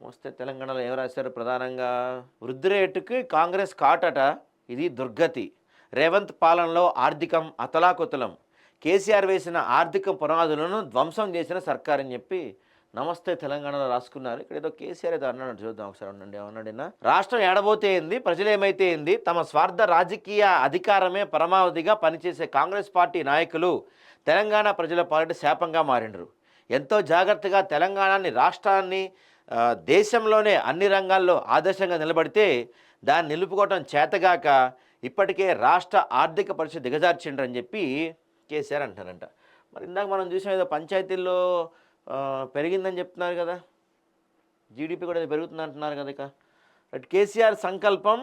వస్తే తెలంగాణలో ఏం రాశారు ప్రధానంగా? వృద్ధి రేటుకి కాంగ్రెస్ కాటట, ఇది దుర్గతి. రేవంత్ పాలనలో ఆర్థికం అతలాకుతలం. కేసీఆర్ వేసిన ఆర్థిక పునాదులను ధ్వంసం చేసిన సర్కార్ అని చెప్పి నమస్తే తెలంగాణలో రాసుకున్నారు. ఇక్కడ ఏదో కేసీఆర్ ఏదో అన్నాడు, చూద్దాం ఒకసారి ఉండండి. ఏమన్నాడినా, రాష్ట్రం ఏడబోతే ఏంది, ప్రజలేమైతే ఏంది, తమ స్వార్థ రాజకీయ అధికారమే పరమావధిగా పనిచేసే కాంగ్రెస్ పార్టీ నాయకులు తెలంగాణ ప్రజల పాలిట శాపంగా మారిండ్రు. ఎంతో జాగ్రత్తగా తెలంగాణని రాష్ట్రాన్ని దేశంలోనే అన్ని రంగాల్లో ఆదర్శంగా నిలబడితే దాన్ని నిలుపుకోవటం చేతగాక ఇప్పటికే రాష్ట్ర ఆర్థిక పరిస్థితి దిగజార్చిండ్రని చెప్పి కేసీఆర్ అంటారంట. మరి ఇందాక మనం చూసాం ఏదో పంచాయతీల్లో పెరిగిందని చెప్తున్నారు కదా, జీడిపి కూడా పెరుగుతుంది అంటున్నారు కదా. ఇక కేసీఆర్ సంకల్పం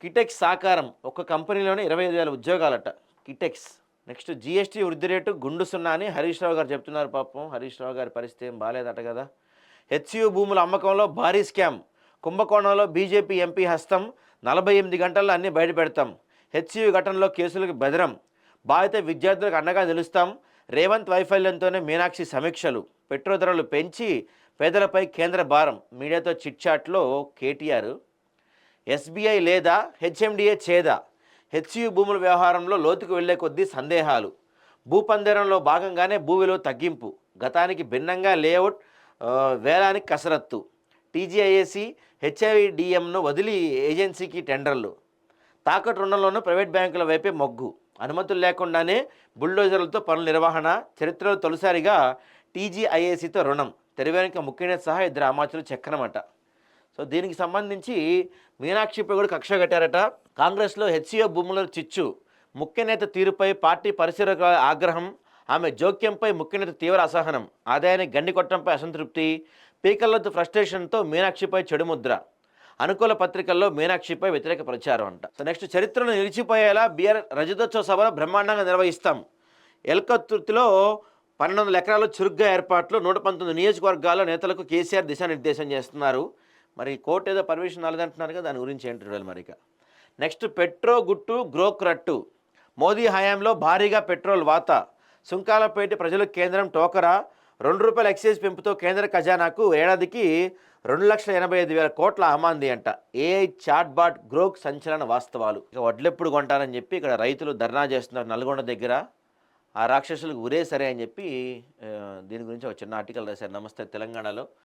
కిటెక్స్ సాకారం. ఒక్క కంపెనీలోనే 25,000 ఉద్యోగాలట కిటెక్స్. నెక్స్ట్ జీఎస్టీ వృద్ధి రేటు గుండు సున్నా అని హరీష్ రావు గారు చెప్తున్నారు. పాపం హరీష్ రావు గారి పరిస్థితి ఏం బాగాలేదట కదా. హెచ్సియు భూముల అమ్మకంలో భారీ స్కామ్. కుంభకోణంలో బీజేపీ ఎంపీ హస్తం. 48 గంటల్లో అన్నీ బయటపెడతాం. హెచ్సియు ఘటనలో కేసులకు బెదరం. బాధిత విద్యార్థులకు అండగా నిలుస్తాం. రేవంత్ వైఫల్యంతోనే మీనాక్షి సమీక్షలు. పెట్రోల్ ధరలు పెంచి పేదలపై కేంద్ర భారం. మీడియాతో చిట్చాట్లో కేటీఆర్. ఎస్బీఐ లేదా హెచ్ఎండిఏ చేదా. హెచ్సియు భూముల వ్యవహారంలో లోతుకు వెళ్లే కొద్దీ సందేహాలు. భూపందేరంలో భాగంగానే భూ విలువ తగ్గింపు. గతానికి భిన్నంగా లేఅవుట్ వేలానికి కసరత్తు. టీజీఐఏసీ హెచ్ఐడిఎంను వదిలి ఏజెన్సీకి టెండర్లు. తాకట్టు రుణంలోనూ ప్రైవేట్ బ్యాంకుల వైపే మొగ్గు. అనుమతులు లేకుండానే బుల్డోజర్లతో పనుల నిర్వహణ. చరిత్రలో తొలిసారిగా టీజీఐఏసీతో రుణం. తెరవేనిక ముఖ్యనేత సహా 2 అమాత్యులు చక్కనమాట. సో దీనికి సంబంధించి మీనాక్షిపై కూడా కక్ష కట్టారట. కాంగ్రెస్లో హెచ్సియో భూముల చిచ్చు. ముఖ్యనేత తీరుపై పార్టీ పరిశీలకుల ఆగ్రహం. ఆమె జోక్యంపై ముఖ్యనేత తీవ్ర అసహనం. ఆదాయానికి గండి కొట్టడంపై అసంతృప్తి. స్పీకర్లతో ఫ్రస్ట్రేషన్తో మీనాక్షిపై చెడుముద్ర. అనుకూల పత్రికల్లో మీనాక్షిపై వ్యతిరేక ప్రచారం అంట. సో నెక్స్ట్ చరిత్రను నిలిచిపోయేలా బీఆర్ రజతోత్సవ సభలు బ్రహ్మాండంగా నిర్వహిస్తాం. ఎల్కతుర్తిలో 1200 ఎకరాలు చురుగ్గా ఏర్పాట్లు. 119 నియోజకవర్గాల్లో నేతలకు కేసీఆర్ దిశానిర్దేశం చేస్తున్నారు. మరి కోర్టు ఏదో పర్మిషన్ రాలేదంటున్నారు కదా, దాని గురించి ఏంటి చూడాలి మరి. ఇక నెక్స్ట్ పెట్రో గుట్టు గ్రోక్ రట్టు. మోదీ హయాంలో భారీగా పెట్రోల్ వాత. సుంకాలపేట ప్రజలకు కేంద్రం టోకరా. ₹2 ఎక్సైజ్ పెంపుతో కేంద్ర ఖజానాకు ఏడాదికి 2,85,000 కోట్ల అమాంది అంట. ఏఐ చాట్ బాట్ గ్రోక్ సంచలన వాస్తవాలు. ఇక వడ్లెప్పుడు కొంటారని చెప్పి ఇక్కడ రైతులు ధర్నా చేస్తున్నారు నల్గొండ దగ్గర. ఆ రాక్షసులకు ఉరే సరే అని చెప్పి దీని గురించి ఒక చిన్న ఆర్టికల్ రాశారు నమస్తే తెలంగాణలో.